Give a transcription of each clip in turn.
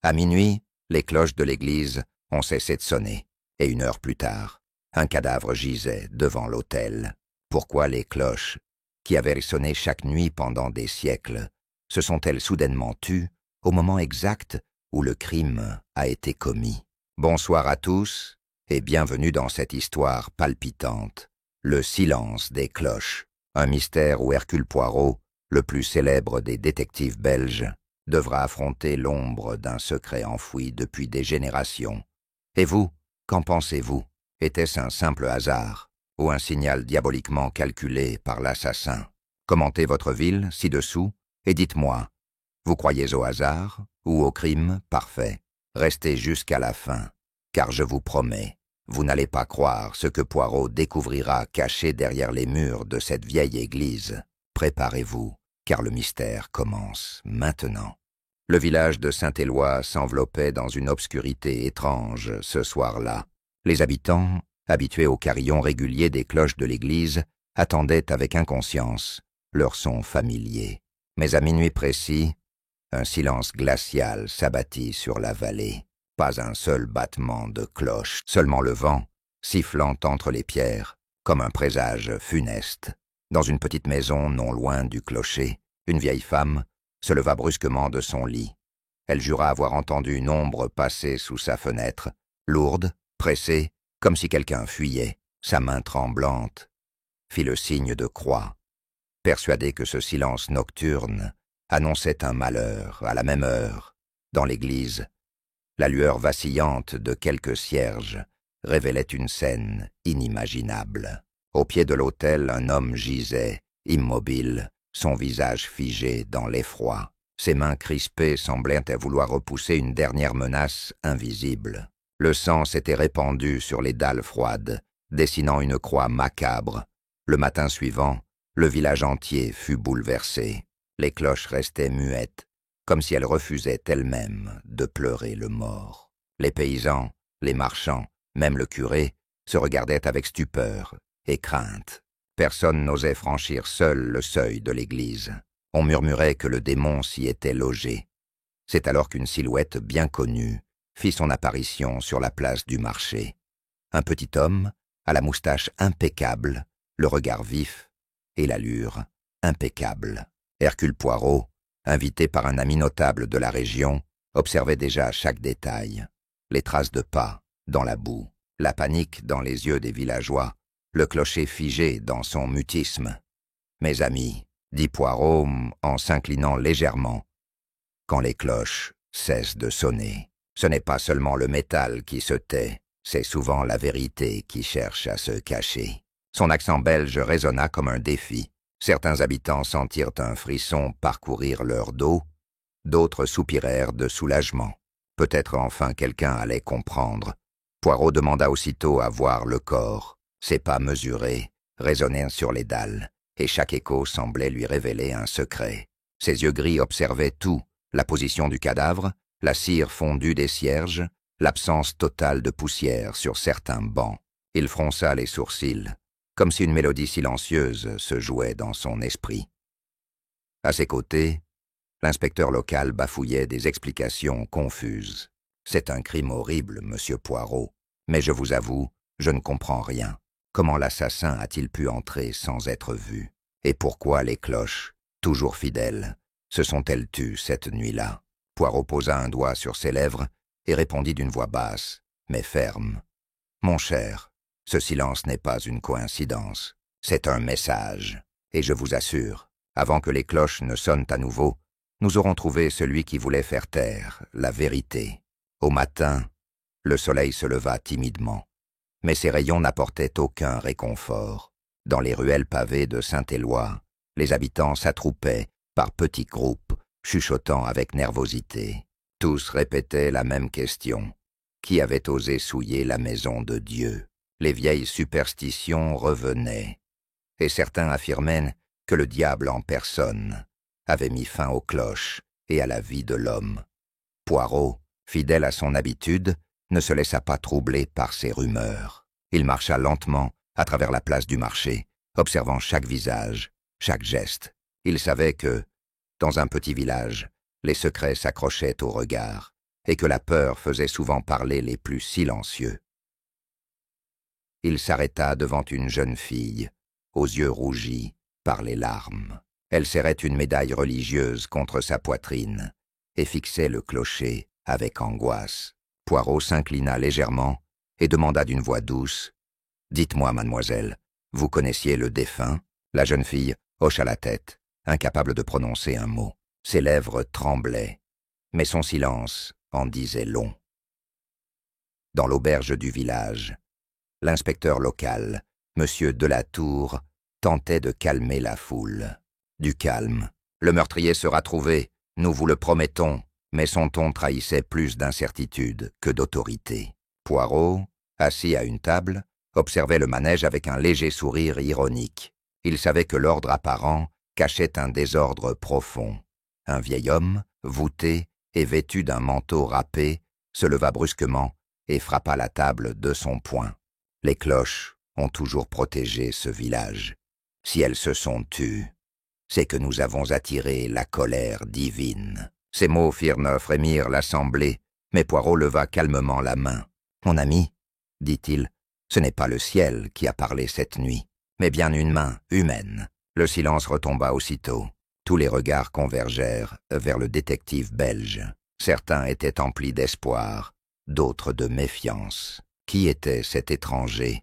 À minuit, les cloches de l'église ont cessé de sonner, et 1 heure plus tard, un cadavre gisait devant l'autel. Pourquoi les cloches, qui avaient sonné chaque nuit pendant des siècles, se sont-elles soudainement tues au moment exact où le crime a été commis? Bonsoir à tous, et bienvenue dans cette histoire palpitante, le silence des cloches, un mystère où Hercule Poirot, le plus célèbre des détectives belges, devra affronter l'ombre d'un secret enfoui depuis des générations. Et vous, qu'en pensez-vous? Était-ce un simple hasard ou un signal diaboliquement calculé par l'assassin? Commentez votre ville ci-dessous et dites-moi, vous croyez au hasard ou au crime parfait? Restez jusqu'à la fin, car je vous promets, vous n'allez pas croire ce que Poirot découvrira caché derrière les murs de cette vieille église. Préparez-vous, car le mystère commence maintenant. Le village de Saint-Éloi s'enveloppait dans une obscurité étrange ce soir-là. Les habitants, habitués au carillon régulier des cloches de l'église, attendaient avec inconscience leur son familier. Mais à minuit précis, un silence glacial s'abattit sur la vallée. Pas un seul battement de cloche, seulement le vent, sifflant entre les pierres, comme un présage funeste. Dans une petite maison non loin du clocher, une vieille femme se leva brusquement de son lit. Elle jura avoir entendu une ombre passer sous sa fenêtre, lourde, pressée, comme si quelqu'un fuyait. Sa main tremblante fit le signe de croix, persuadée que ce silence nocturne annonçait un malheur à la même heure. Dans l'église, la lueur vacillante de quelques cierges révélait une scène inimaginable. Au pied de l'autel, un homme gisait, immobile, son visage figé dans l'effroi. Ses mains crispées semblaient vouloir repousser une dernière menace invisible. Le sang s'était répandu sur les dalles froides, dessinant une croix macabre. Le matin suivant, le village entier fut bouleversé. Les cloches restaient muettes, comme si elles refusaient elles-mêmes de pleurer le mort. Les paysans, les marchands, même le curé, se regardaient avec stupeur et crainte. Personne n'osait franchir seul le seuil de l'église. On murmurait que le démon s'y était logé. C'est alors qu'une silhouette bien connue fit son apparition sur la place du marché. Un petit homme, à la moustache impeccable, le regard vif et l'allure impeccable. Hercule Poirot, invité par un ami notable de la région, observait déjà chaque détail. Les traces de pas dans la boue, la panique dans les yeux des villageois, le clocher figé dans son mutisme. « Mes amis, » dit Poirot en s'inclinant légèrement, « quand les cloches cessent de sonner, ce n'est pas seulement le métal qui se tait, c'est souvent la vérité qui cherche à se cacher. » Son accent belge résonna comme un défi. Certains habitants sentirent un frisson parcourir leur dos, d'autres soupirèrent de soulagement. Peut-être enfin quelqu'un allait comprendre. Poirot demanda aussitôt à voir le corps. Ses pas mesurés résonnaient sur les dalles, et chaque écho semblait lui révéler un secret. Ses yeux gris observaient tout, la position du cadavre, la cire fondue des cierges, l'absence totale de poussière sur certains bancs. Il fronça les sourcils, comme si une mélodie silencieuse se jouait dans son esprit. À ses côtés, l'inspecteur local bafouillait des explications confuses. « C'est un crime horrible, monsieur Poirot, mais je vous avoue, je ne comprends rien. Comment l'assassin a-t-il pu entrer sans être vu? Et pourquoi les cloches, toujours fidèles, se sont-elles tues cette nuit-là ?» Poirot posa un doigt sur ses lèvres et répondit d'une voix basse, mais ferme. « Mon cher, ce silence n'est pas une coïncidence, c'est un message. Et je vous assure, avant que les cloches ne sonnent à nouveau, nous aurons trouvé celui qui voulait faire taire la vérité. » Au matin, le soleil se leva timidement, mais ses rayons n'apportaient aucun réconfort. Dans les ruelles pavées de Saint-Éloi, les habitants s'attroupaient par petits groupes, chuchotant avec nervosité. Tous répétaient la même question. Qui avait osé souiller la maison de Dieu? Les vieilles superstitions revenaient, et certains affirmaient que le diable en personne avait mis fin aux cloches et à la vie de l'homme. Poirot, fidèle à son habitude, ne se laissa pas troubler par ces rumeurs. Il marcha lentement à travers la place du marché, observant chaque visage, chaque geste. Il savait que, dans un petit village, les secrets s'accrochaient au regard, et que la peur faisait souvent parler les plus silencieux. Il s'arrêta devant une jeune fille, aux yeux rougis par les larmes. Elle serrait une médaille religieuse contre sa poitrine et fixait le clocher avec angoisse. Poirot s'inclina légèrement et demanda d'une voix douce « Dites-moi, mademoiselle, vous connaissiez le défunt ?» La jeune fille hocha la tête, incapable de prononcer un mot. Ses lèvres tremblaient, mais son silence en disait long. Dans l'auberge du village, l'inspecteur local, M. Delatour, tentait de calmer la foule. Du calme. Le meurtrier sera trouvé, nous vous le promettons, mais son ton trahissait plus d'incertitude que d'autorité. Poirot, assis à une table, observait le manège avec un léger sourire ironique. Il savait que l'ordre apparent cachait un désordre profond. Un vieil homme, voûté et vêtu d'un manteau râpé, se leva brusquement et frappa la table de son poing. Les cloches ont toujours protégé ce village. Si elles se sont tues, c'est que nous avons attiré la colère divine. Ces mots firent frémir l'assemblée, mais Poirot leva calmement la main. « Mon ami, dit-il, ce n'est pas le ciel qui a parlé cette nuit, mais bien une main humaine. » Le silence retomba aussitôt. Tous les regards convergèrent vers le détective belge. Certains étaient emplis d'espoir, d'autres de méfiance. Qui était cet étranger,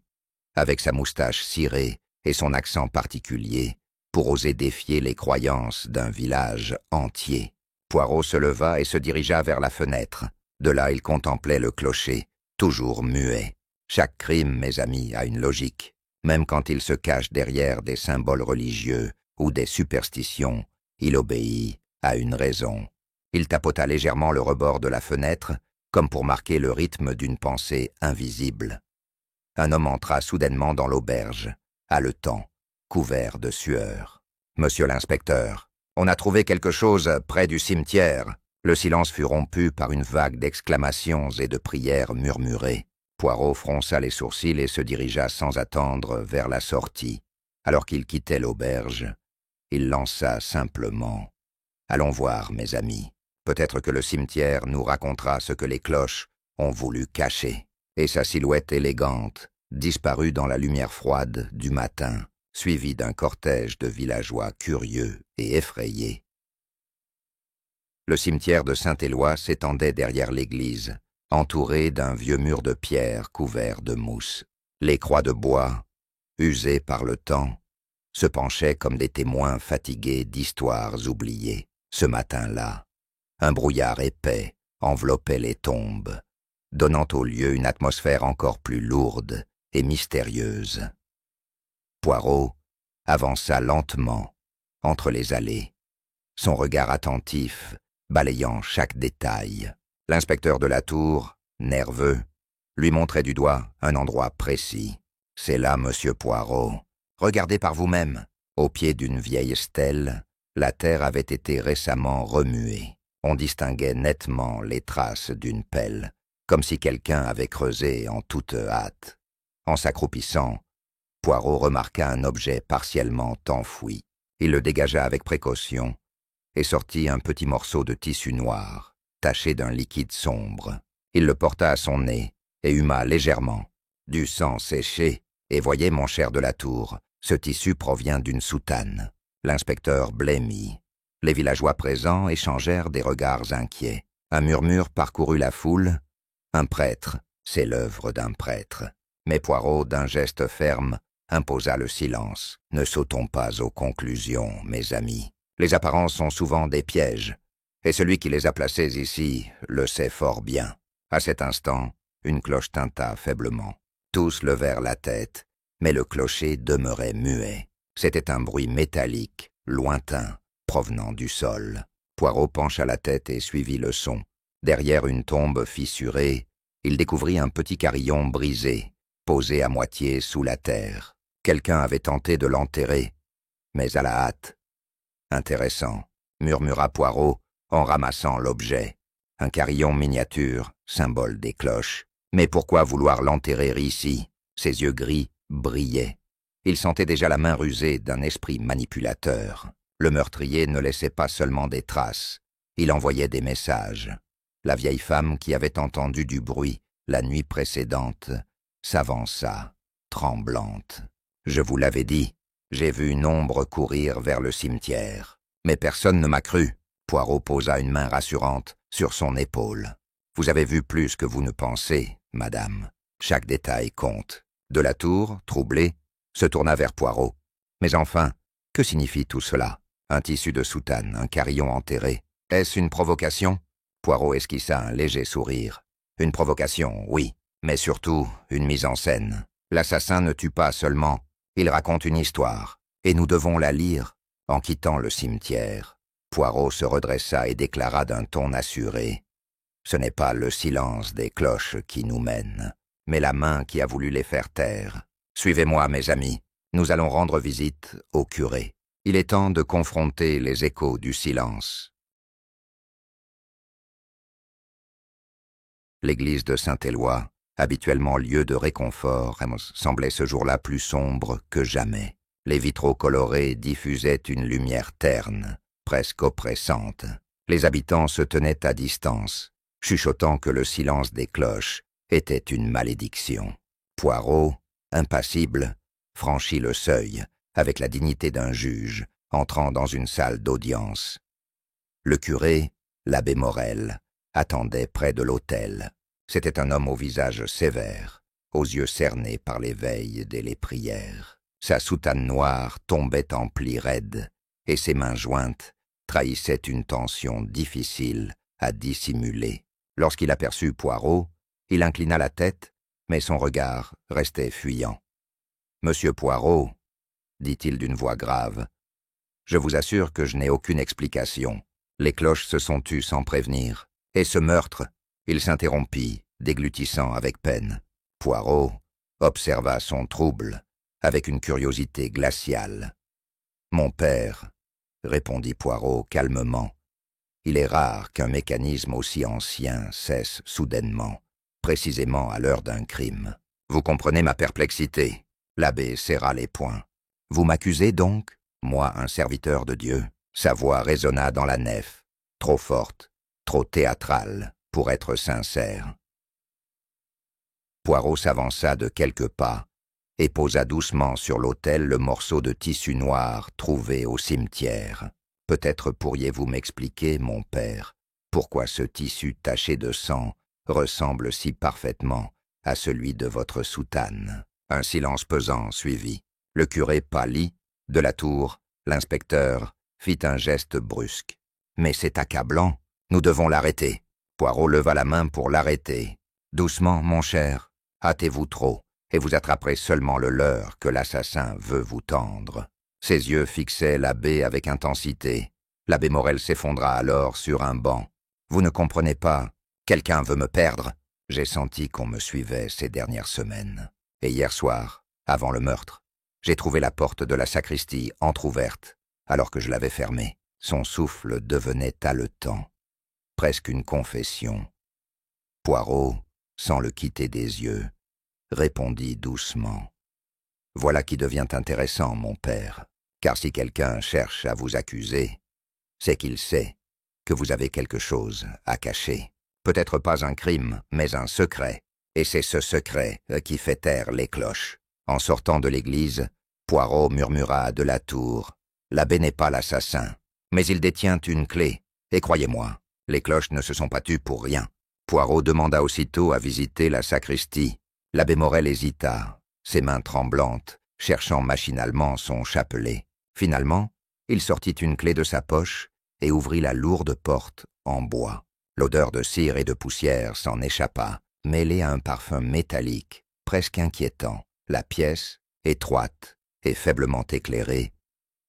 avec sa moustache cirée et son accent particulier, pour oser défier les croyances d'un village entier? Poirot se leva et se dirigea vers la fenêtre. De là, il contemplait le clocher, toujours muet. Chaque crime, mes amis, a une logique. Même quand il se cache derrière des symboles religieux ou des superstitions, il obéit à une raison. Il tapota légèrement le rebord de la fenêtre, comme pour marquer le rythme d'une pensée invisible. Un homme entra soudainement dans l'auberge, haletant, couvert de sueur. « Monsieur l'inspecteur, on a trouvé quelque chose près du cimetière. » Le silence fut rompu par une vague d'exclamations et de prières murmurées. Poirot fronça les sourcils et se dirigea sans attendre vers la sortie. Alors qu'il quittait l'auberge, il lança simplement « Allons voir, mes amis. Peut-être que le cimetière nous racontera ce que les cloches ont voulu cacher. » Et sa silhouette élégante disparut dans la lumière froide du matin, suivie d'un cortège de villageois curieux et effrayés. Le cimetière de Saint-Éloi s'étendait derrière l'église, entouré d'un vieux mur de pierre couvert de mousse. Les croix de bois, usées par le temps, se penchaient comme des témoins fatigués d'histoires oubliées. Ce matin-là, un brouillard épais enveloppait les tombes, donnant au lieu une atmosphère encore plus lourde et mystérieuse. Poirot avança lentement entre les allées, son regard attentif balayant chaque détail. L'inspecteur Delatour, nerveux, lui montrait du doigt un endroit précis. « C'est là, monsieur Poirot. Regardez par vous-même. » Au pied d'une vieille stèle, la terre avait été récemment remuée. On distinguait nettement les traces d'une pelle, comme si quelqu'un avait creusé en toute hâte. En s'accroupissant, Poirot remarqua un objet partiellement enfoui. Il le dégagea avec précaution et sortit un petit morceau de tissu noir, taché d'un liquide sombre. Il le porta à son nez et huma légèrement. Du sang séché, et voyez, mon cher Delatour, ce tissu provient d'une soutane. L'inspecteur blêmit. Les villageois présents échangèrent des regards inquiets. Un murmure parcourut la foule. Un prêtre, c'est l'œuvre d'un prêtre. Mais Poirot, d'un geste ferme, imposa le silence. Ne sautons pas aux conclusions, mes amis. Les apparences sont souvent des pièges, et celui qui les a placées ici le sait fort bien. À cet instant, une cloche tinta faiblement. Tous levèrent la tête, mais le clocher demeurait muet. C'était un bruit métallique, lointain, provenant du sol. Poirot pencha la tête et suivit le son. Derrière une tombe fissurée, il découvrit un petit carillon brisé, posé à moitié sous la terre. Quelqu'un avait tenté de l'enterrer, mais à la hâte. « Intéressant », murmura Poirot en ramassant l'objet. Un carillon miniature, symbole des cloches. Mais pourquoi vouloir l'enterrer ici? Ses yeux gris brillaient. Il sentait déjà la main rusée d'un esprit manipulateur. Le meurtrier ne laissait pas seulement des traces, il envoyait des messages. La vieille femme qui avait entendu du bruit la nuit précédente s'avança, tremblante. « Je vous l'avais dit, j'ai vu une ombre courir vers le cimetière. Mais personne ne m'a cru. » Poirot posa une main rassurante sur son épaule. « Vous avez vu plus que vous ne pensez, madame. Chaque détail compte. » De la Tour, troublé, se tourna vers Poirot. « Mais enfin, que signifie tout cela? Un tissu de soutane, un carillon enterré. Est-ce une provocation ?» Poirot esquissa un léger sourire. « Une provocation, oui, mais surtout une mise en scène. L'assassin ne tue pas seulement, il raconte une histoire, et nous devons la lire en quittant le cimetière. » Poirot se redressa et déclara d'un ton assuré. « Ce n'est pas le silence des cloches qui nous mène, mais la main qui a voulu les faire taire. Suivez-moi, mes amis, nous allons rendre visite au curé. Il est temps de confronter les échos du silence. » L'église de Saint-Éloi, habituellement lieu de réconfort, semblait ce jour-là plus sombre que jamais. Les vitraux colorés diffusaient une lumière terne, presque oppressante. Les habitants se tenaient à distance, chuchotant que le silence des cloches était une malédiction. Poirot, impassible, franchit le seuil, avec la dignité d'un juge, entrant dans une salle d'audience. Le curé, l'abbé Morel, attendait près de l'autel. C'était un homme au visage sévère, aux yeux cernés par les veilles et les prières. Sa soutane noire tombait en plis raides, et ses mains jointes trahissaient une tension difficile à dissimuler. Lorsqu'il aperçut Poirot, il inclina la tête, mais son regard restait fuyant. « Monsieur Poirot, » dit-il d'une voix grave, « je vous assure que je n'ai aucune explication. Les cloches se sont tues sans prévenir. Et ce meurtre, il s'interrompit, déglutissant avec peine. Poirot observa son trouble, avec une curiosité glaciale. « Mon père, » répondit Poirot calmement, « il est rare qu'un mécanisme aussi ancien cesse soudainement, précisément à l'heure d'un crime. Vous comprenez ma perplexité. » L'abbé serra les poings. « Vous m'accusez donc, moi un serviteur de Dieu ?» Sa voix résonna dans la nef, trop forte, trop théâtrale pour être sincère. Poirot s'avança de quelques pas et posa doucement sur l'autel le morceau de tissu noir trouvé au cimetière. « Peut-être pourriez-vous m'expliquer, mon père, pourquoi ce tissu taché de sang ressemble si parfaitement à celui de votre soutane. » Un silence pesant suivit. Le curé pâlit. De la Tour, l'inspecteur fit un geste brusque. « Mais c'est accablant, nous devons l'arrêter. » Poirot leva la main pour l'arrêter. « Doucement, mon cher, hâtez-vous trop, et vous attraperez seulement le leurre que l'assassin veut vous tendre. » Ses yeux fixaient l'abbé avec intensité. L'abbé Morel s'effondra alors sur un banc. « Vous ne comprenez pas, quelqu'un veut me perdre. » J'ai senti qu'on me suivait ces dernières semaines. Et hier soir, avant le meurtre, j'ai trouvé la porte de la sacristie entr'ouverte, alors que je l'avais fermée. Son souffle devenait haletant, presque une confession. Poirot, sans le quitter des yeux, répondit doucement. « Voilà qui devient intéressant, mon père, car si quelqu'un cherche à vous accuser, c'est qu'il sait que vous avez quelque chose à cacher. Peut-être pas un crime, mais un secret. Et c'est ce secret qui fait taire les cloches. » En sortant de l'église, Poirot murmura à de la Tour. « L'abbé n'est pas l'assassin, mais il détient une clé. Et croyez-moi, les cloches ne se sont pas tues pour rien. » Poirot demanda aussitôt à visiter la sacristie. L'abbé Morel hésita, ses mains tremblantes, cherchant machinalement son chapelet. Finalement, il sortit une clé de sa poche et ouvrit la lourde porte en bois. L'odeur de cire et de poussière s'en échappa, mêlée à un parfum métallique, presque inquiétant. La pièce, étroite et faiblement éclairée,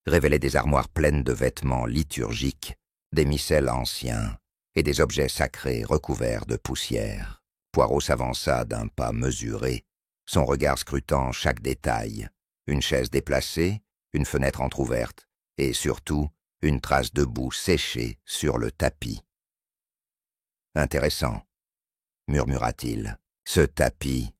révélait des armoires pleines de vêtements liturgiques, des missels anciens et des objets sacrés recouverts de poussière. Poirot s'avança d'un pas mesuré, son regard scrutant chaque détail. Une chaise déplacée, une fenêtre entr'ouverte et surtout une trace de boue séchée sur le tapis. « Intéressant, » murmura-t-il. « Ce tapis,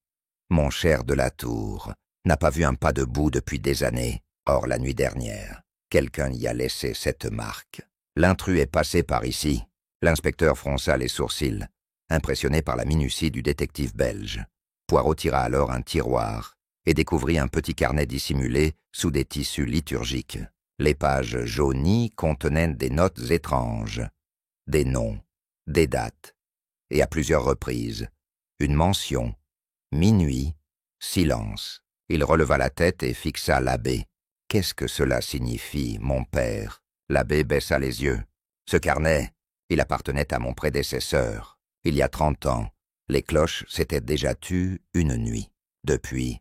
mon cher de la Tour, n'a pas vu un pas de boue depuis des années. Or, la nuit dernière, quelqu'un y a laissé cette marque. L'intrus est passé par ici. L'inspecteur fronça les sourcils, impressionné par la minutie du détective belge. Poirot tira alors un tiroir et découvrit un petit carnet dissimulé sous des tissus liturgiques. Les pages jaunies contenaient des notes étranges, des noms, des dates, et à plusieurs reprises, une mention, minuit, silence. Il releva la tête et fixa l'abbé. « Qu'est-ce que cela signifie, mon père ?» L'abbé baissa les yeux. « Ce carnet, il appartenait à mon prédécesseur. Il y a 30 ans, les cloches s'étaient déjà tues une nuit. Depuis,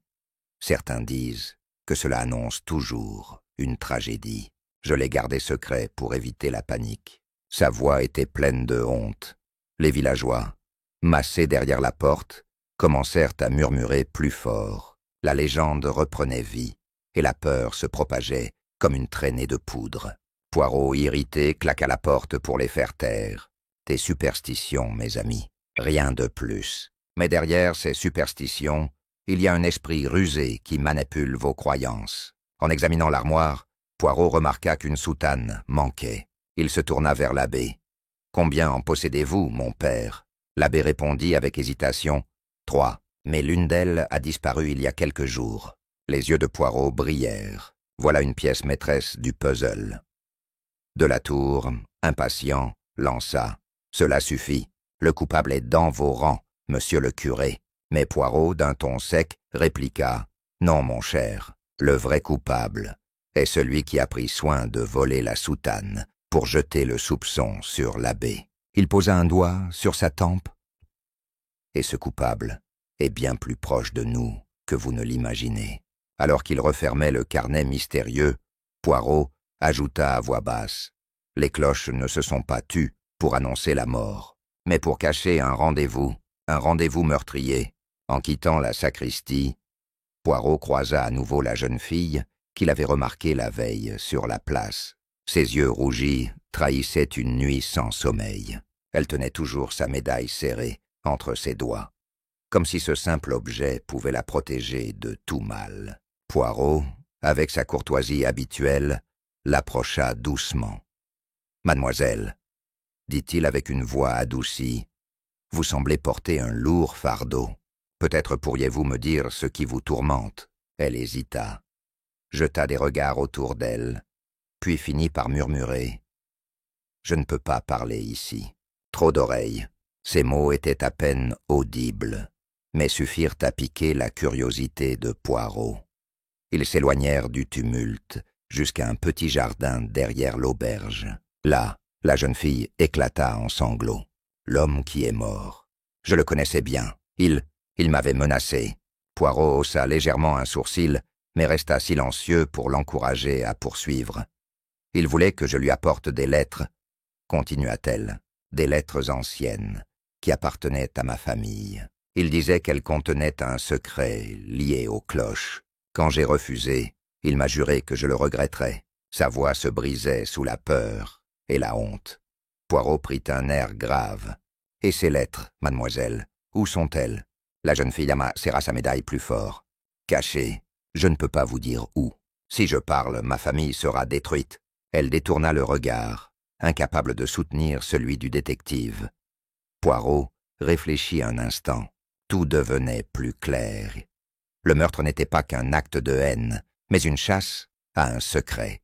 certains disent que cela annonce toujours une tragédie. Je l'ai gardé secret pour éviter la panique. » Sa voix était pleine de honte. Les villageois, massés derrière la porte, commencèrent à murmurer plus fort. La légende reprenait vie, et la peur se propageait comme une traînée de poudre. Poirot, irrité, claqua la porte pour les faire taire. Des superstitions, mes amis, rien de plus. Mais derrière ces superstitions, il y a un esprit rusé qui manipule vos croyances. En examinant l'armoire, Poirot remarqua qu'une soutane manquait. Il se tourna vers l'abbé. « Combien en possédez-vous, mon père ?» L'abbé répondit avec hésitation. « 3. Mais l'une d'elles a disparu il y a quelques jours. » Les yeux de Poirot brillèrent. Voilà une pièce maîtresse du puzzle. De la Tour, impatient, lança. « Cela suffit. Le coupable est dans vos rangs, monsieur le curé. » Mais Poirot, d'un ton sec, répliqua. « Non, mon cher, le vrai coupable est celui qui a pris soin de voler la soutane pour jeter le soupçon sur l'abbé. » Il posa un doigt sur sa tempe. « Et ce coupable est bien plus proche de nous que vous ne l'imaginez. » Alors qu'il refermait le carnet mystérieux, Poirot ajouta à voix basse. « Les cloches ne se sont pas tues pour annoncer la mort, mais pour cacher un rendez-vous meurtrier. » En quittant la sacristie, Poirot croisa à nouveau la jeune fille qu'il avait remarquée la veille sur la place. Ses yeux rougis trahissaient une nuit sans sommeil. Elle tenait toujours sa médaille serrée entre ses doigts, comme si ce simple objet pouvait la protéger de tout mal. Poirot, avec sa courtoisie habituelle, l'approcha doucement. « Mademoiselle, » dit-il avec une voix adoucie, « vous semblez porter un lourd fardeau. Peut-être pourriez-vous me dire ce qui vous tourmente. » Elle hésita, jeta des regards autour d'elle, puis finit par murmurer. « Je ne peux pas parler ici. Trop d'oreilles. » Ces mots étaient à peine audibles, mais suffirent à piquer la curiosité de Poirot. Ils s'éloignèrent du tumulte jusqu'à un petit jardin derrière l'auberge. Là, la jeune fille éclata en sanglots. « L'homme qui est mort. Je le connaissais bien. Il m'avait menacé. » Poirot haussa légèrement un sourcil, mais resta silencieux pour l'encourager à poursuivre. « Il voulait que je lui apporte des lettres, » continua-t-elle, « des lettres anciennes, qui appartenaient à ma famille. Il disait qu'elles contenaient un secret lié aux cloches. Quand j'ai refusé, il m'a juré que je le regretterais. » Sa voix se brisait sous la peur et la honte. Poirot prit un air grave. « Et ces lettres, mademoiselle, où sont-elles ?» La jeune fille serra sa médaille plus fort. « Cachées, je ne peux pas vous dire où. Si je parle, ma famille sera détruite. » Elle détourna le regard, incapable de soutenir celui du détective. Poirot réfléchit un instant. Tout devenait plus clair. Le meurtre n'était pas qu'un acte de haine, mais une chasse à un secret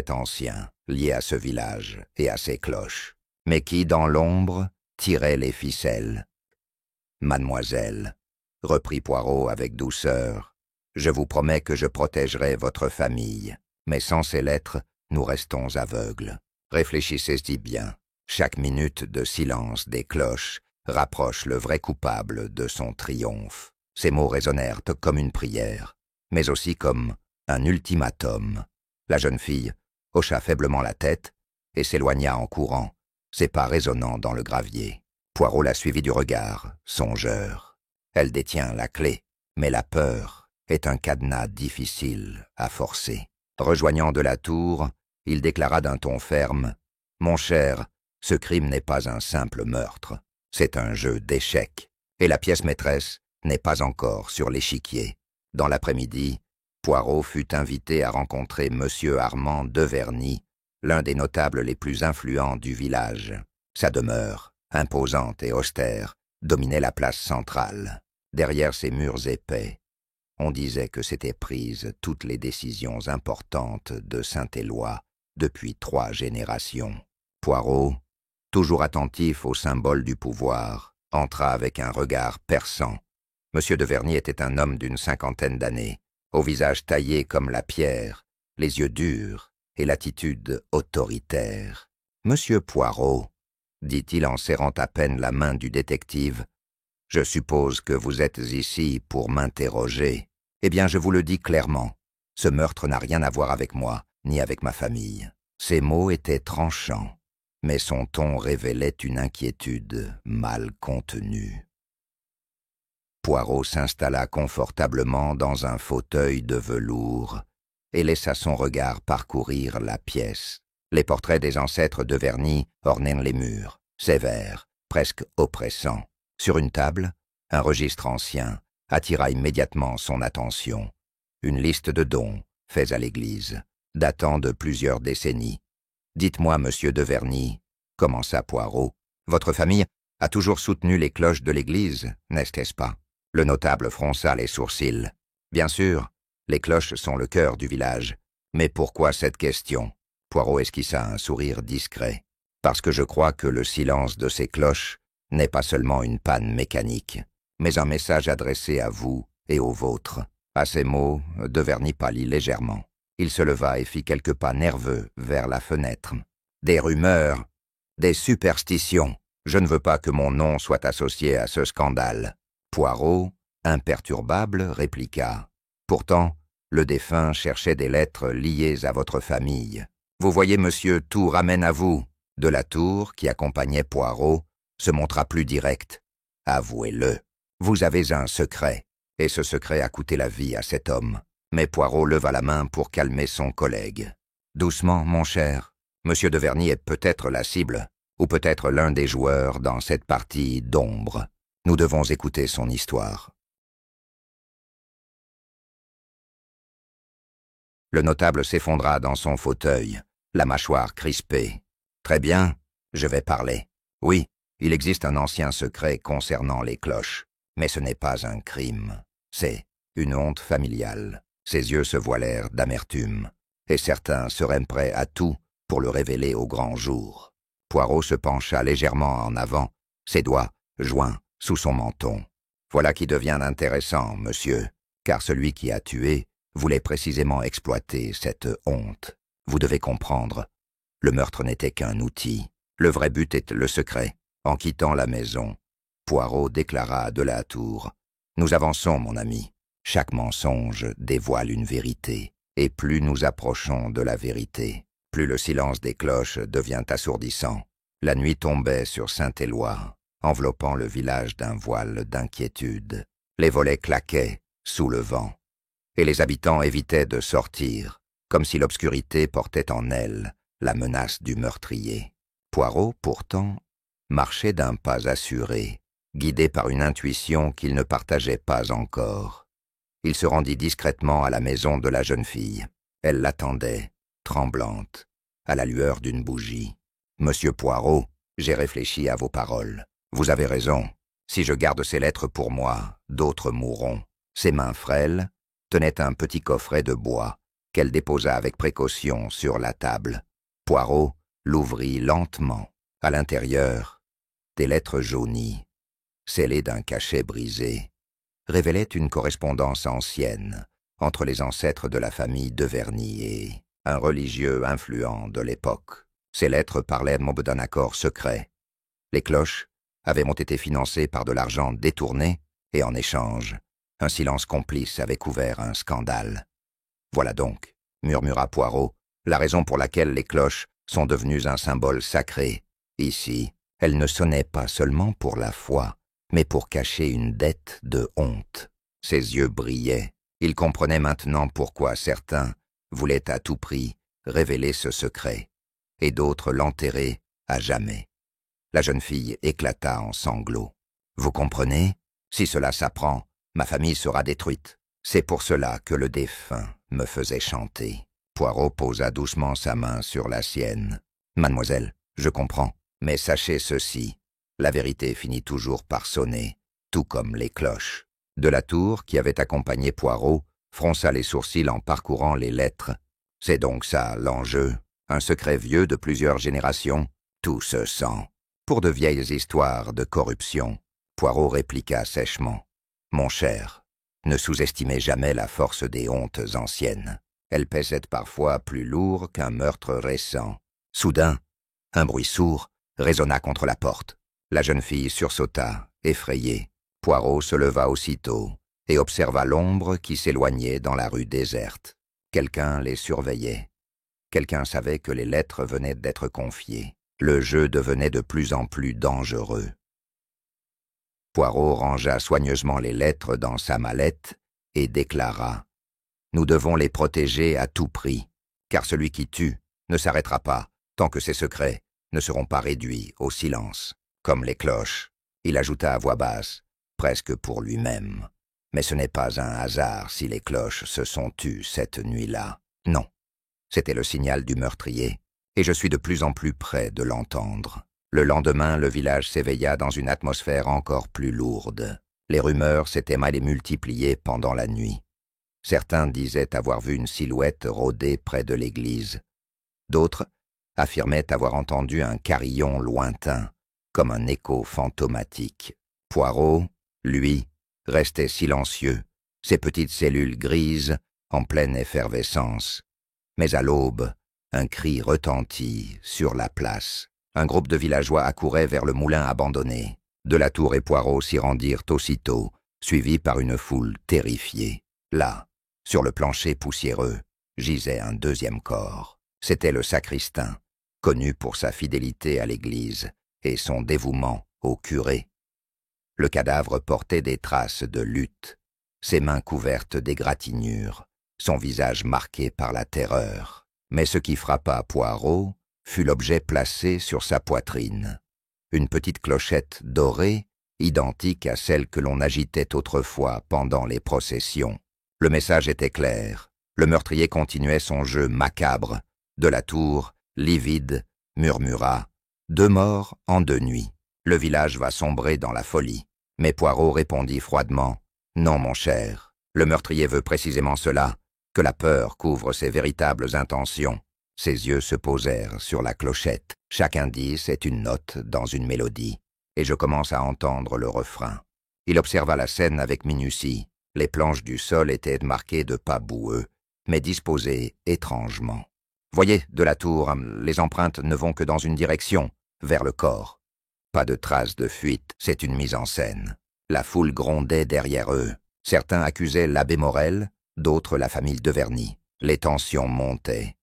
ancien, lié à ce village et à ses cloches, mais qui, dans l'ombre, tirait les ficelles. « Mademoiselle, » reprit Poirot avec douceur, « je vous promets que je protégerai votre famille, mais sans ces lettres, nous restons aveugles. Réfléchissez-y bien. Chaque minute de silence des cloches rapproche le vrai coupable de son triomphe. » Ces mots résonnèrent comme une prière, mais aussi comme un ultimatum. La jeune fille hocha faiblement la tête et s'éloigna en courant, ses pas résonnant dans le gravier. Poirot la suivit du regard, songeur. Elle détient la clé, mais la peur est un cadenas difficile à forcer. Rejoignant de la Tour, il déclara d'un ton ferme « Mon cher, ce crime n'est pas un simple meurtre, c'est un jeu d'échecs, et la pièce maîtresse n'est pas encore sur l'échiquier. » Dans l'après-midi, Poirot fut invité à rencontrer M. Armand Deverny, l'un des notables les plus influents du village. Sa demeure, imposante et austère, dominait la place centrale. Derrière ses murs épais, on disait que s'étaient prises toutes les décisions importantes de Saint-Éloi depuis 3 générations. Poirot, toujours attentif aux symboles du pouvoir, entra avec un regard perçant. M. de Verny était un homme d'une 50aine d'années, au visage taillé comme la pierre, les yeux durs et l'attitude autoritaire. « Monsieur Poirot, dit-il en serrant à peine la main du détective, je suppose que vous êtes ici pour m'interroger. Eh bien, je vous le dis clairement, ce meurtre n'a rien à voir avec moi, ni avec ma famille. » Ses mots étaient tranchants, mais son ton révélait une inquiétude mal contenue. Poirot s'installa confortablement dans un fauteuil de velours et laissa son regard parcourir la pièce. Les portraits des ancêtres de Verny ornaient les murs, sévères, presque oppressants. Sur une table, un registre ancien attira immédiatement son attention. Une liste de dons faits à l'Église, datant de plusieurs décennies. « Dites-moi, monsieur de Verny, » commença Poirot, « votre famille a toujours soutenu les cloches de l'Église, n'est-ce pas ?» Le notable fronça les sourcils. « Bien sûr, les cloches sont le cœur du village. Mais pourquoi cette question ?» Poirot esquissa un sourire discret. « Parce que je crois que le silence de ces cloches n'est pas seulement une panne mécanique, mais un message adressé à vous et aux vôtres. » À ces mots, de Verny pâlit légèrement. Il se leva et fit quelques pas nerveux vers la fenêtre. « Des rumeurs, des superstitions. Je ne veux pas que mon nom soit associé à ce scandale. » Poirot, imperturbable, répliqua. « Pourtant, le défunt cherchait des lettres liées à votre famille. Vous voyez, monsieur, tout ramène à vous. » De la Tour, qui accompagnait Poirot, se montra plus direct. « Avouez-le, vous avez un secret, et ce secret a coûté la vie à cet homme. » Mais Poirot leva la main pour calmer son collègue. « Doucement, mon cher. Monsieur de Verny est peut-être la cible, ou peut-être l'un des joueurs dans cette partie d'ombre. Nous devons écouter son histoire. » Le notable s'effondra dans son fauteuil, la mâchoire crispée. « Très bien, je vais parler. Oui, il existe un ancien secret concernant les cloches, mais ce n'est pas un crime. C'est une honte familiale. » Ses yeux se voilèrent d'amertume, et certains seraient prêts à tout pour le révéler au grand jour. Poirot se pencha légèrement en avant, ses doigts joints sous son menton. « Voilà qui devient intéressant, monsieur, car celui qui a tué voulait précisément exploiter cette honte. Vous devez comprendre, le meurtre n'était qu'un outil. Le vrai but est le secret. » En quittant la maison, Poirot déclara à de la Tour, « Nous avançons, mon ami. Chaque mensonge dévoile une vérité, et plus nous approchons de la vérité, plus le silence des cloches devient assourdissant. » La nuit tombait sur Saint-Éloi, enveloppant le village d'un voile d'inquiétude. Les volets claquaient sous le vent, et les habitants évitaient de sortir, comme si l'obscurité portait en elle la menace du meurtrier. Poirot, pourtant, marchait d'un pas assuré, guidé par une intuition qu'il ne partageait pas encore. Il se rendit discrètement à la maison de la jeune fille. Elle l'attendait, tremblante, à la lueur d'une bougie. « Monsieur Poirot, j'ai réfléchi à vos paroles. Vous avez raison. Si je garde ces lettres pour moi, d'autres mourront. » Ses mains frêles tenaient un petit coffret de bois qu'elle déposa avec précaution sur la table. Poirot l'ouvrit lentement. À l'intérieur, des lettres jaunies, scellées d'un cachet brisé, révélaient une correspondance ancienne entre les ancêtres de la famille de Verny et un religieux influent de l'époque. Ces lettres parlaient d'un accord secret. Les cloches avaient été financées par de l'argent détourné et en échange, un silence complice avait couvert un scandale. « Voilà donc, » murmura Poirot, « la raison pour laquelle les cloches sont devenues un symbole sacré. Ici, elles ne sonnaient pas seulement pour la foi, mais pour cacher une dette de honte. » Ses yeux brillaient. Il comprenait maintenant pourquoi certains voulaient à tout prix révéler ce secret, et d'autres l'enterrer à jamais. La jeune fille éclata en sanglots. « Vous comprenez? Si cela s'apprend, ma famille sera détruite. C'est pour cela que le défunt me faisait chanter. » Poirot posa doucement sa main sur la sienne. « Mademoiselle, je comprends. Mais sachez ceci, la vérité finit toujours par sonner, tout comme les cloches. De la Tour, qui avait accompagné Poirot, fronça les sourcils en parcourant les lettres. C'est donc ça, l'enjeu. Un secret vieux de plusieurs générations. Tout se sent. Pour de vieilles histoires de corruption. Poirot répliqua sèchement. Mon cher, ne sous-estimez jamais la force des hontes anciennes. Elles pèsent parfois plus lourd qu'un meurtre récent. Soudain, un bruit sourd résonna contre la porte. La jeune fille sursauta, effrayée. Poirot se leva aussitôt et observa l'ombre qui s'éloignait dans la rue déserte. Quelqu'un les surveillait. Quelqu'un savait que les lettres venaient d'être confiées. Le jeu devenait de plus en plus dangereux. Poirot rangea soigneusement les lettres dans sa mallette et déclara « Nous devons les protéger à tout prix, car celui qui tue ne s'arrêtera pas tant que ses secrets ne seront pas réduits au silence, comme les cloches. » Il ajouta à voix basse, presque pour lui-même. Mais ce n'est pas un hasard si les cloches se sont tues cette nuit-là. Non, c'était le signal du meurtrier, et je suis de plus en plus près de l'entendre. Le lendemain, le village s'éveilla dans une atmosphère encore plus lourde. Les rumeurs s'étaient mal multipliées pendant la nuit. Certains disaient avoir vu une silhouette rôder près de l'église. D'autres affirmaient avoir entendu un carillon lointain, comme un écho fantomatique. Poirot, lui, restait silencieux, ses petites cellules grises en pleine effervescence. Mais à l'aube, un cri retentit sur la place. Un groupe de villageois accourait vers le moulin abandonné. De la Tour et Poirot s'y rendirent aussitôt, suivis par une foule terrifiée. Là, sur le plancher poussiéreux, gisait un deuxième corps. C'était le sacristain, connu pour sa fidélité à l'église et son dévouement au curé. Le cadavre portait des traces de lutte, ses mains couvertes d'égratignures, son visage marqué par la terreur. Mais ce qui frappa Poirot fut l'objet placé sur sa poitrine. Une petite clochette dorée, identique à celle que l'on agitait autrefois pendant les processions. Le message était clair. Le meurtrier continuait son jeu macabre. De la Tour, livide, murmura « 2 morts en 2 nuits. Le village va sombrer dans la folie. » Mais Poirot répondit froidement « Non, mon cher, le meurtrier veut précisément cela, que la peur couvre ses véritables intentions. » Ses yeux se posèrent sur la clochette. Chaque indice est une note dans une mélodie, et je commence à entendre le refrain. Il observa la scène avec minutie. Les planches du sol étaient marquées de pas boueux, mais disposées étrangement. Voyez, de la Tour, les empreintes ne vont que dans une direction, vers le corps. Pas de traces de fuite, c'est une mise en scène. La foule grondait derrière eux. Certains accusaient l'abbé Morel, d'autres la famille Deverny. Les tensions montaient.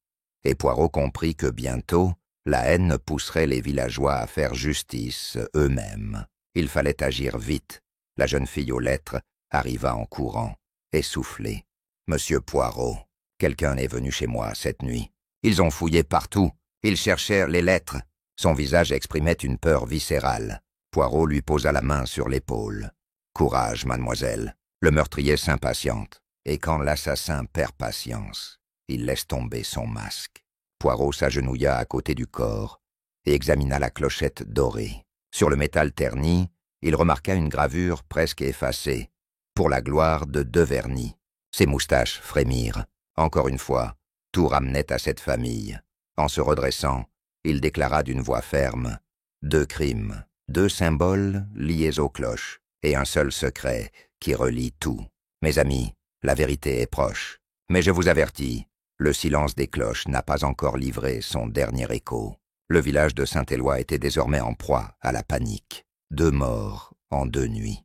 Et Poirot comprit que bientôt, la haine pousserait les villageois à faire justice eux-mêmes. Il fallait agir vite. La jeune fille aux lettres arriva en courant, essoufflée. « Monsieur Poirot, quelqu'un est venu chez moi cette nuit. Ils ont fouillé partout. Ils cherchèrent les lettres. » Son visage exprimait une peur viscérale. Poirot lui posa la main sur l'épaule. « Courage, mademoiselle. Le meurtrier s'impatiente. Et quand l'assassin perd patience, il laisse tomber son masque. » Poirot s'agenouilla à côté du corps et examina la clochette dorée. Sur le métal terni, il remarqua une gravure presque effacée. « Pour la gloire de Deverny. » Ses moustaches frémirent. Encore une fois, tout ramenait à cette famille. En se redressant, il déclara d'une voix ferme « 2 crimes, 2 symboles liés aux cloches, et un seul secret qui relie tout. Mes amis, la vérité est proche. Mais je vous avertis, le silence des cloches n'a pas encore livré son dernier écho. » Le village de Saint-Éloi était désormais en proie à la panique. 2 morts en 2 nuits.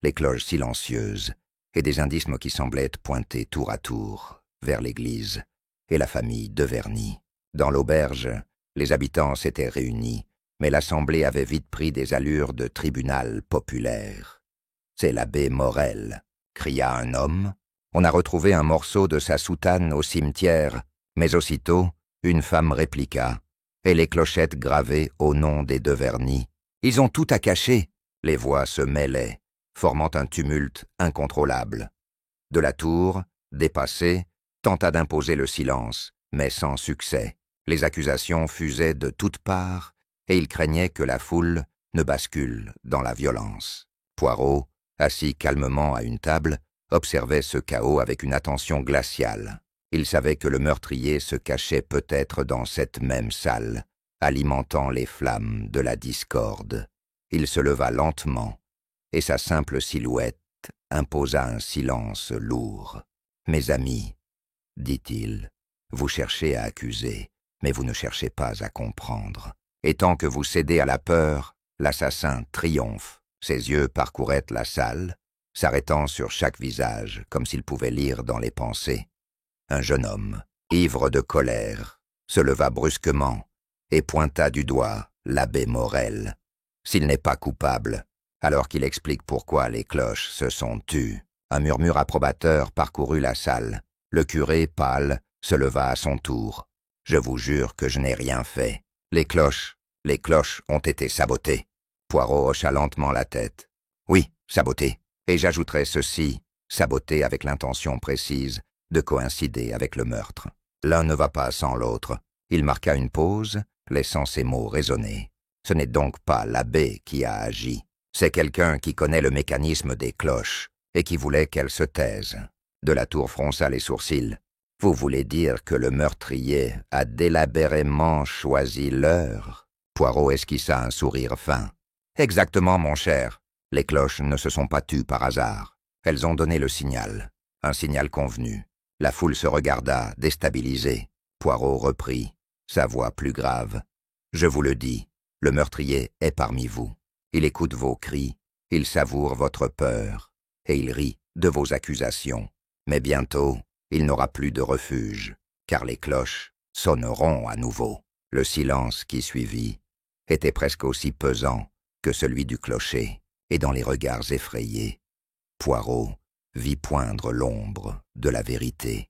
Les cloches silencieuses et des indices qui semblaient pointer tour à tour vers l'église et la famille Deverny. Dans l'auberge, les habitants s'étaient réunis, mais l'assemblée avait vite pris des allures de tribunal populaire. « C'est l'abbé Morel !» cria un homme. On a retrouvé un morceau de sa soutane au cimetière, mais aussitôt, une femme répliqua. Et les clochettes gravées au nom des Deverny. Ils ont tout à cacher. Les voix se mêlaient, formant un tumulte incontrôlable. De la Tour, dépassé, tenta d'imposer le silence, mais sans succès. Les accusations fusaient de toutes parts et il craignait que la foule ne bascule dans la violence. Poirot, assis calmement à une table, observait ce chaos avec une attention glaciale. Il savait que le meurtrier se cachait peut-être dans cette même salle, alimentant les flammes de la discorde. Il se leva lentement, et sa simple silhouette imposa un silence lourd. « Mes amis, dit-il, vous cherchez à accuser, mais vous ne cherchez pas à comprendre. Et tant que vous cédez à la peur, l'assassin triomphe. » Ses yeux parcouraient la salle, s'arrêtant sur chaque visage, comme s'il pouvait lire dans les pensées. Un jeune homme, ivre de colère, se leva brusquement et pointa du doigt l'abbé Morel. S'il n'est pas coupable, alors qu'il explique pourquoi les cloches se sont tues. Un murmure approbateur parcourut la salle. Le curé, pâle, se leva à son tour. « Je vous jure que je n'ai rien fait. Les cloches ont été sabotées. » Poirot hocha lentement la tête. « Oui, sabotées. Et j'ajouterai ceci, sabotées avec l'intention précise de coïncider avec le meurtre. L'un ne va pas sans l'autre. » Il marqua une pause, laissant ses mots résonner. Ce n'est donc pas l'abbé qui a agi. C'est quelqu'un qui connaît le mécanisme des cloches et qui voulait qu'elles se taisent. De la Tour fronça les sourcils. « Vous voulez dire que le meurtrier a délibérément choisi l'heure ?» Poirot esquissa un sourire fin. « Exactement, mon cher. Les cloches ne se sont pas tues par hasard. Elles ont donné le signal. Un signal convenu. La foule se regarda, déstabilisée. Poirot reprit, sa voix plus grave. « Je vous le dis, le meurtrier est parmi vous. Il écoute vos cris, il savoure votre peur, et il rit de vos accusations. Mais bientôt, il n'aura plus de refuge, car les cloches sonneront à nouveau. » Le silence qui suivit était presque aussi pesant que celui du clocher, et dans les regards effrayés, Poirot vit poindre l'ombre de la vérité.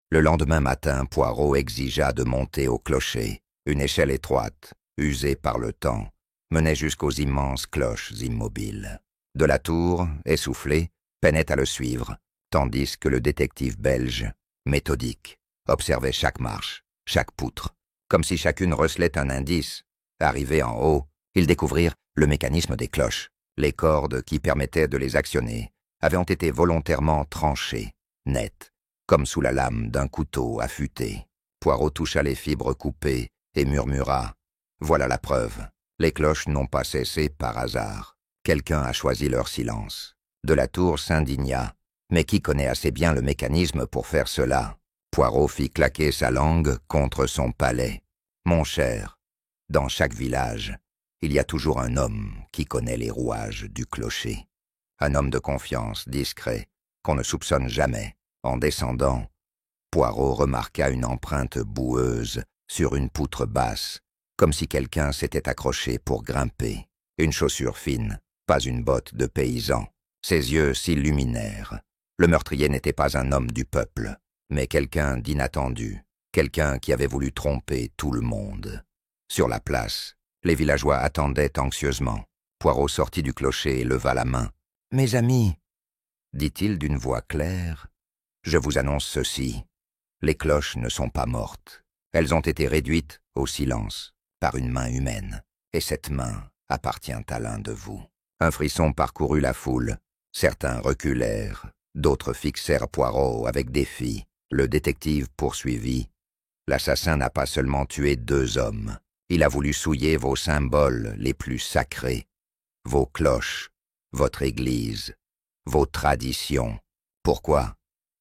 Le lendemain matin, Poirot exigea de monter au clocher. Une échelle étroite, usée par le temps, menait jusqu'aux immenses cloches immobiles. De la Tour, essoufflé, peinait à le suivre, tandis que le détective belge, méthodique, observait chaque marche, chaque poutre, comme si chacune recelait un indice. Arrivés en haut, ils découvrirent le mécanisme des cloches. Les cordes qui permettaient de les actionner avaient été volontairement tranchées, nettes, comme sous la lame d'un couteau affûté. Poirot toucha les fibres coupées et murmura « Voilà la preuve. Les cloches n'ont pas cessé par hasard. Quelqu'un a choisi leur silence. » De la Tour s'indigna. « Mais qui connaît assez bien le mécanisme pour faire cela ?» Poirot fit claquer sa langue contre son palais. « Mon cher, dans chaque village, il y a toujours un homme qui connaît les rouages du clocher. Un homme de confiance, discret, qu'on ne soupçonne jamais. » En descendant, Poirot remarqua une empreinte boueuse sur une poutre basse, comme si quelqu'un s'était accroché pour grimper. Une chaussure fine, pas une botte de paysan. Ses yeux s'illuminèrent. Le meurtrier n'était pas un homme du peuple, mais quelqu'un d'inattendu, quelqu'un qui avait voulu tromper tout le monde. Sur la place, les villageois attendaient anxieusement. Poirot sortit du clocher et leva la main. « Mes amis, » dit-il d'une voix claire, « je vous annonce ceci. Les cloches ne sont pas mortes. Elles ont été réduites au silence par une main humaine, et cette main appartient à l'un de vous. » Un frisson parcourut la foule. Certains reculèrent, d'autres fixèrent Poirot avec défi. Le détective poursuivit. « L'assassin n'a pas seulement tué 2 hommes. Il a voulu souiller vos symboles les plus sacrés, vos cloches, votre église, vos traditions. Pourquoi ?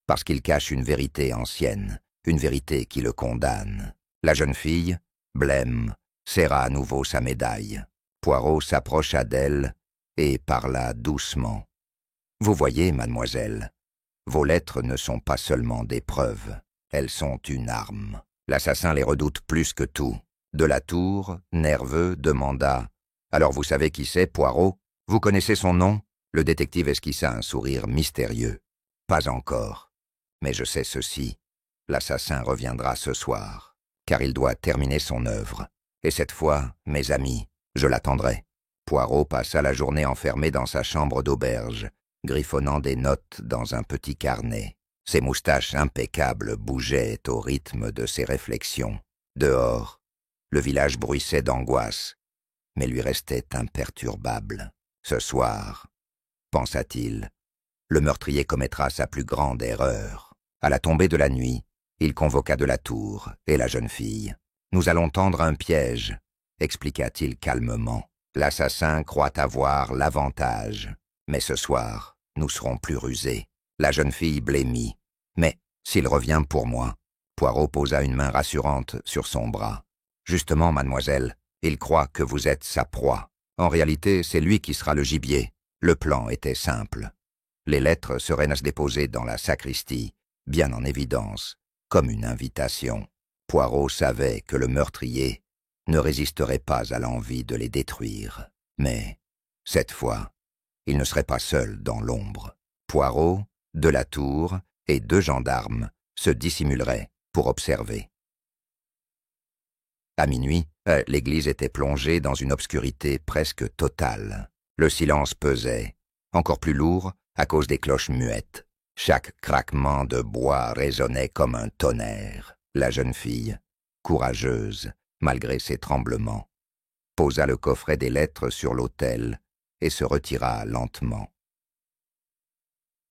Parce qu'il cache une vérité ancienne, une vérité qui le condamne. » La jeune fille, blême, serra à nouveau sa médaille. Poirot s'approcha d'elle et parla doucement. « Vous voyez, mademoiselle, vos lettres ne sont pas seulement des preuves, elles sont une arme. L'assassin les redoute plus que tout. » De la Tour, nerveux, demanda « Alors vous savez qui c'est, Poirot? Vous connaissez son nom ?» Le détective esquissa un sourire mystérieux. « Pas encore. Mais je sais ceci. L'assassin reviendra ce soir, car il doit terminer son œuvre. Et cette fois, mes amis, je l'attendrai. » Poirot passa la journée enfermé dans sa chambre d'auberge, griffonnant des notes dans un petit carnet. Ses moustaches impeccables bougeaient au rythme de ses réflexions. Dehors, le village bruissait d'angoisse, mais lui restait imperturbable. Ce soir, pensa-t-il, le meurtrier commettra sa plus grande erreur. À la tombée de la nuit, il convoqua de la tour et la jeune fille. « Nous allons tendre un piège », expliqua-t-il calmement. « L'assassin croit avoir l'avantage, mais ce soir, nous serons plus rusés. » La jeune fille blêmit. « Mais s'il revient pour moi ?» Poirot posa une main rassurante sur son bras. « Justement, mademoiselle, il croit que vous êtes sa proie. En réalité, c'est lui qui sera le gibier. Le plan était simple. Les lettres seraient déposées dans la sacristie, bien en évidence, comme une invitation. Poirot savait que le meurtrier ne résisterait pas à l'envie de les détruire. Mais, cette fois, il ne serait pas seul dans l'ombre. Poirot, de la tour et 2 gendarmes se dissimuleraient pour observer. À minuit, l'église était plongée dans une obscurité presque totale. Le silence pesait, encore plus lourd à cause des cloches muettes. Chaque craquement de bois résonnait comme un tonnerre. La jeune fille, courageuse, malgré ses tremblements, posa le coffret des lettres sur l'autel et se retira lentement.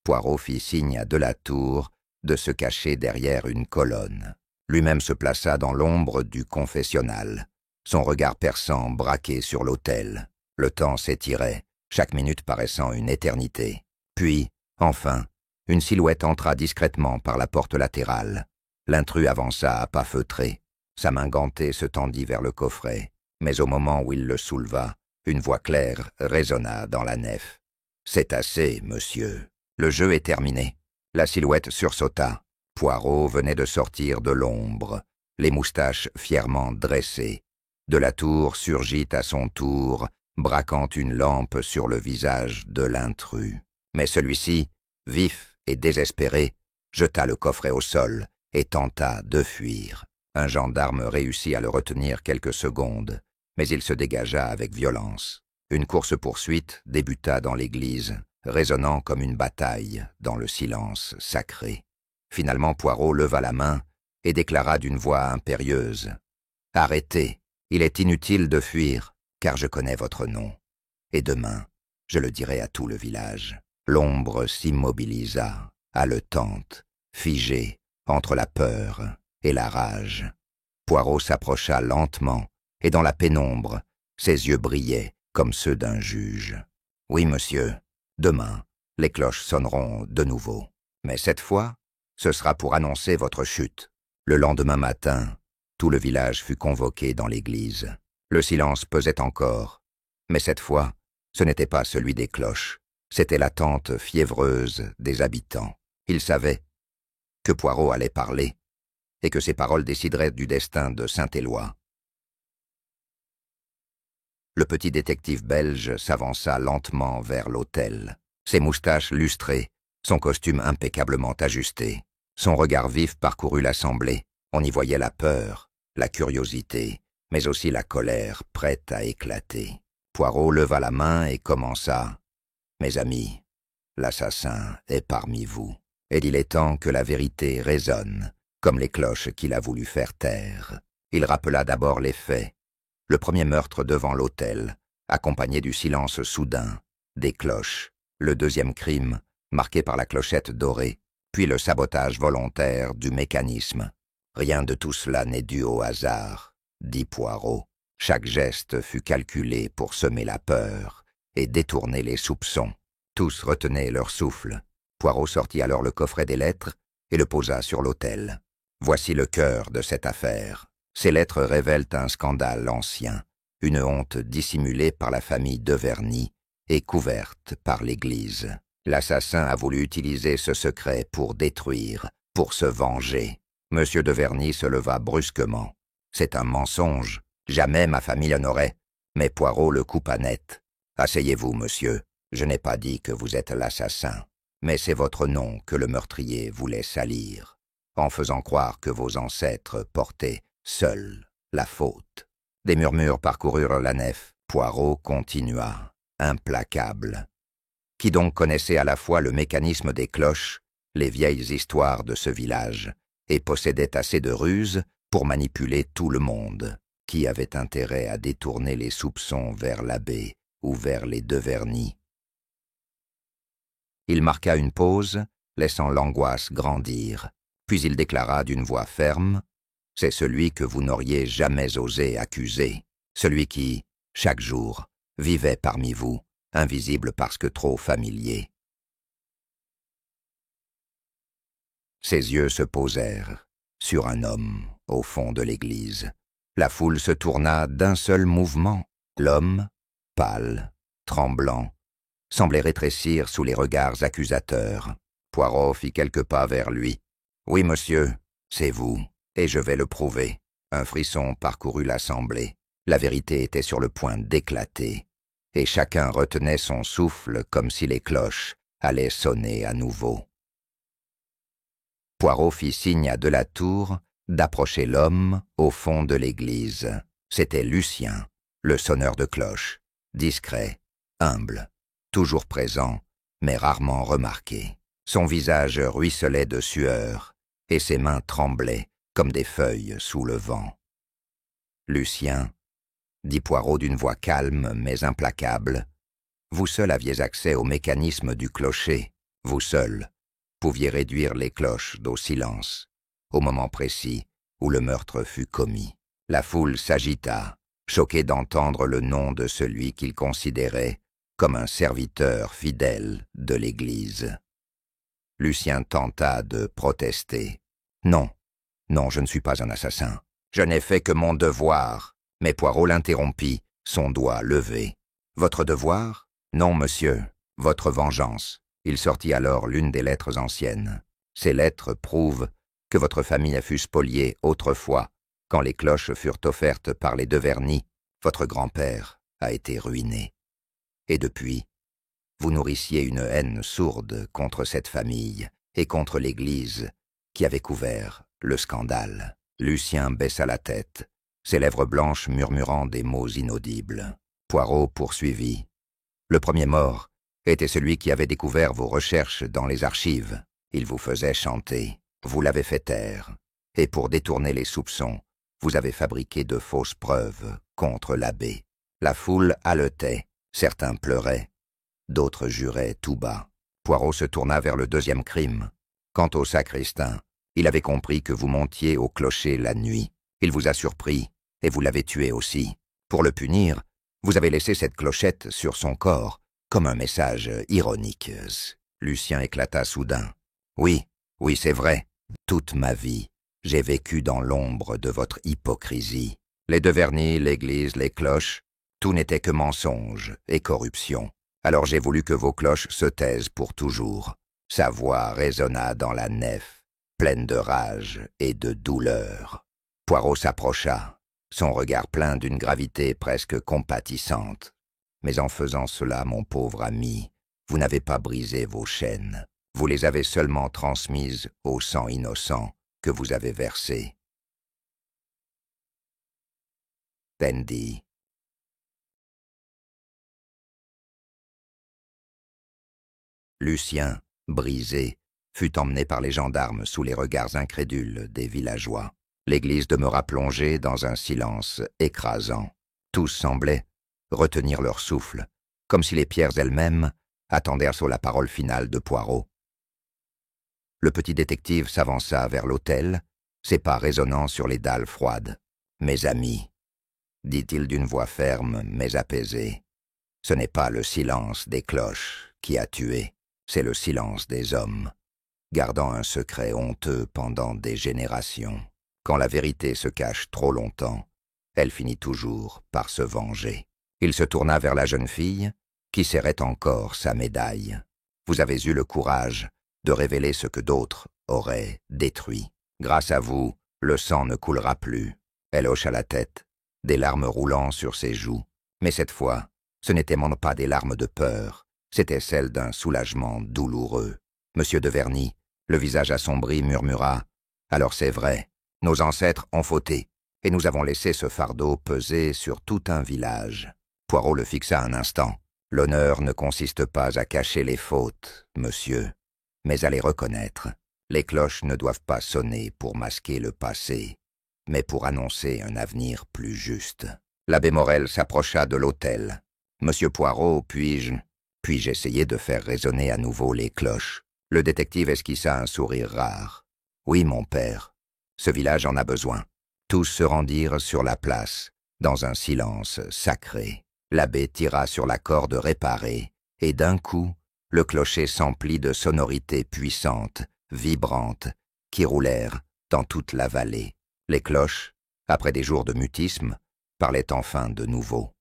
Poirot fit signe à de la tour de se cacher derrière une colonne. Lui-même se plaça dans l'ombre du confessionnal, son regard perçant braqué sur l'autel. Le temps s'étirait, chaque minute paraissant une éternité. Puis, enfin, une silhouette entra discrètement par la porte latérale. L'intrus avança à pas feutrés. Sa main gantée se tendit vers le coffret, mais au moment où il le souleva, une voix claire résonna dans la nef. « C'est assez, monsieur. Le jeu est terminé. » La silhouette sursauta. Poirot venait de sortir de l'ombre, les moustaches fièrement dressées. De la tour surgit à son tour, braquant une lampe sur le visage de l'intrus. Mais celui-ci, vif et désespéré, jeta le coffret au sol et tenta de fuir. Un gendarme réussit à le retenir quelques secondes, mais il se dégagea avec violence. Une course-poursuite débuta dans l'église, résonnant comme une bataille dans le silence sacré. Finalement, Poirot leva la main et déclara d'une voix impérieuse. « Arrêtez, il est inutile de fuir, car je connais votre nom. Et demain, je le dirai à tout le village. » L'ombre s'immobilisa, haletante, figée, entre la peur et la rage. Poirot s'approcha lentement, et dans la pénombre, ses yeux brillaient comme ceux d'un juge. « Oui, monsieur, demain, les cloches sonneront de nouveau. Mais cette fois, ce sera pour annoncer votre chute. » Le lendemain matin, tout le village fut convoqué dans l'église. Le silence pesait encore, mais cette fois, ce n'était pas celui des cloches, c'était l'attente fiévreuse des habitants. Ils savaient que Poirot allait parler et que ses paroles décideraient du destin de Saint-Éloi. Le petit détective belge s'avança lentement vers l'autel, ses moustaches lustrées, son costume impeccablement ajusté. Son regard vif parcourut l'assemblée. On y voyait la peur, la curiosité, mais aussi la colère prête à éclater. Poirot leva la main et commença. « Mes amis, l'assassin est parmi vous, et il est temps que la vérité résonne, comme les cloches qu'il a voulu faire taire. » Il rappela d'abord les faits. Le premier meurtre devant l'autel, accompagné du silence soudain, des cloches. Le deuxième crime, marqué par la clochette dorée, puis le sabotage volontaire du mécanisme. « Rien de tout cela n'est dû au hasard, » dit Poirot. Chaque geste fut calculé pour semer la peur et détourner les soupçons. Tous retenaient leur souffle. Poirot sortit alors le coffret des lettres et le posa sur l'autel. Voici le cœur de cette affaire. Ces lettres révèlent un scandale ancien, une honte dissimulée par la famille Deverny et couverte par l'Église. L'assassin a voulu utiliser ce secret pour détruire, pour se venger. Monsieur Deverny se leva brusquement. « C'est un mensonge. Jamais ma famille n'aurait. » Mais Poirot le coupa net. « Asseyez-vous, monsieur. Je n'ai pas dit que vous êtes l'assassin. Mais c'est votre nom que le meurtrier voulait salir, en faisant croire que vos ancêtres portaient seuls la faute. » Des murmures parcoururent la nef. Poirot continua, implacable. « Qui donc connaissait à la fois le mécanisme des cloches les vieilles histoires de ce village et possédait assez de ruse pour manipuler tout le monde, qui avait intérêt à détourner les soupçons vers l'abbé ou vers les Deverny. Il marqua une pause, laissant l'angoisse grandir, puis il déclara d'une voix ferme « C'est celui que vous n'auriez jamais osé accuser, celui qui, chaque jour, vivait parmi vous, invisible parce que trop familier. » Ses yeux se posèrent sur un homme au fond de l'église. La foule se tourna d'un seul mouvement. L'homme, pâle, tremblant, semblait rétrécir sous les regards accusateurs. Poirot fit quelques pas vers lui. « Oui, monsieur, c'est vous, et je vais le prouver. » Un frisson parcourut l'assemblée. La vérité était sur le point d'éclater, et chacun retenait son souffle comme si les cloches allaient sonner à nouveau. Poirot fit signe à Delatour d'approcher l'homme au fond de l'église. C'était Lucien, le sonneur de cloches, discret, humble, toujours présent, mais rarement remarqué. Son visage ruisselait de sueur, et ses mains tremblaient comme des feuilles sous le vent. « Lucien, » dit Poirot d'une voix calme mais implacable, « vous seul aviez accès au mécanisme du clocher, vous seul pouviez réduire les cloches au silence, au moment précis où le meurtre fut commis. » La foule s'agita, choquée d'entendre le nom de celui qu'il considérait comme un serviteur fidèle de l'Église. Lucien tenta de protester. « Non, non, je ne suis pas un assassin. Je n'ai fait que mon devoir. » Mais Poirot l'interrompit, son doigt levé. « Votre devoir? Non, monsieur, votre vengeance. » Il sortit alors l'une des lettres anciennes. Ces lettres prouvent que votre famille a fut spoliée autrefois, quand les cloches furent offertes par les Deverny. Votre grand-père a été ruiné. Et depuis, vous nourrissiez une haine sourde contre cette famille et contre l'Église qui avait couvert le scandale. Lucien baissa la tête, ses lèvres blanches murmurant des mots inaudibles. Poirot poursuivit. Le premier mort était celui qui avait découvert vos recherches dans les archives. Il vous faisait chanter, vous l'avez fait taire, et pour détourner les soupçons, vous avez fabriqué de fausses preuves contre l'abbé. La foule haletait, certains pleuraient, d'autres juraient tout bas. Poirot se tourna vers le deuxième crime. Quant au sacristain, il avait compris que vous montiez au clocher la nuit. Il vous a surpris, et vous l'avez tué aussi. Pour le punir, vous avez laissé cette clochette sur son corps, comme un message ironique. Lucien éclata soudain. Oui, oui, c'est vrai. Toute ma vie, j'ai vécu dans l'ombre de votre hypocrisie. Les Deverny, l'Église, les cloches, tout n'était que mensonge et corruption. Alors j'ai voulu que vos cloches se taisent pour toujours. Sa voix résonna dans la nef, pleine de rage et de douleur. Poirot s'approcha, son regard plein d'une gravité presque compatissante. Mais en faisant cela, mon pauvre ami, vous n'avez pas brisé vos chaînes. Vous les avez seulement transmises au sang innocent que vous avez versé. Pendy. Lucien, brisé, fut emmené par les gendarmes sous les regards incrédules des villageois. L'église demeura plongée dans un silence écrasant. Tous semblaient retenir leur souffle, comme si les pierres elles-mêmes attendaient sur la parole finale de Poirot. Le petit détective s'avança vers l'autel, ses pas résonnant sur les dalles froides. « Mes amis, » dit-il d'une voix ferme mais apaisée, « ce n'est pas le silence des cloches qui a tué, c'est le silence des hommes, gardant un secret honteux pendant des générations. Quand la vérité se cache trop longtemps, elle finit toujours par se venger. » Il se tourna vers la jeune fille, qui serrait encore sa médaille. « Vous avez eu le courage de révéler ce que d'autres auraient détruit. Grâce à vous, le sang ne coulera plus. » Elle hocha la tête, des larmes roulant sur ses joues. Mais cette fois, ce n'étaient pas des larmes de peur, c'étaient celles d'un soulagement douloureux. Monsieur Deverny, le visage assombri, murmura « Alors c'est vrai, nos ancêtres ont fauté, et nous avons laissé ce fardeau peser sur tout un village. » Poirot le fixa un instant. « L'honneur ne consiste pas à cacher les fautes, monsieur, mais à les reconnaître. Les cloches ne doivent pas sonner pour masquer le passé, mais pour annoncer un avenir plus juste. L'abbé Morel s'approcha de l'autel. « Monsieur Poirot, puis-je essayer de faire résonner à nouveau les cloches ?» Le détective esquissa un sourire rare. « Oui, mon père, ce village en a besoin. » Tous se rendirent sur la place, dans un silence sacré. L'abbé tira sur la corde réparée, et d'un coup, le clocher s'emplit de sonorités puissantes, vibrantes, qui roulèrent dans toute la vallée. Les cloches, après des jours de mutisme, parlaient enfin de nouveau.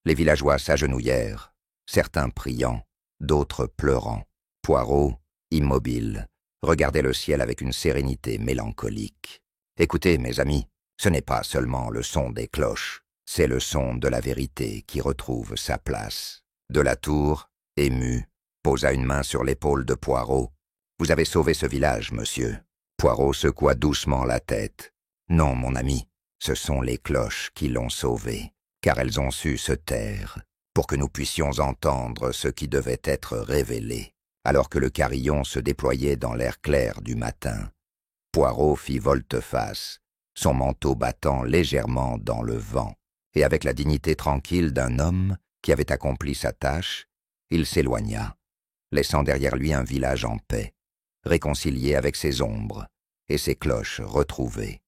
Les villageois s'agenouillèrent, certains priant, d'autres pleurant. Poirot, immobile, regardait le ciel avec une sérénité mélancolique. « Écoutez, mes amis, ce n'est pas seulement le son des cloches, c'est le son de la vérité qui retrouve sa place. » De la Tour, ému, posa une main sur l'épaule de Poirot. « Vous avez sauvé ce village, monsieur. » Poirot secoua doucement la tête. « Non, mon ami, ce sont les cloches qui l'ont sauvé, car elles ont su se taire, pour que nous puissions entendre ce qui devait être révélé. » Alors que le carillon se déployait dans l'air clair du matin, Poirot fit volte-face, son manteau battant légèrement dans le vent, et avec la dignité tranquille d'un homme qui avait accompli sa tâche, il s'éloigna, laissant derrière lui un village en paix, réconcilié avec ses ombres et ses cloches retrouvées.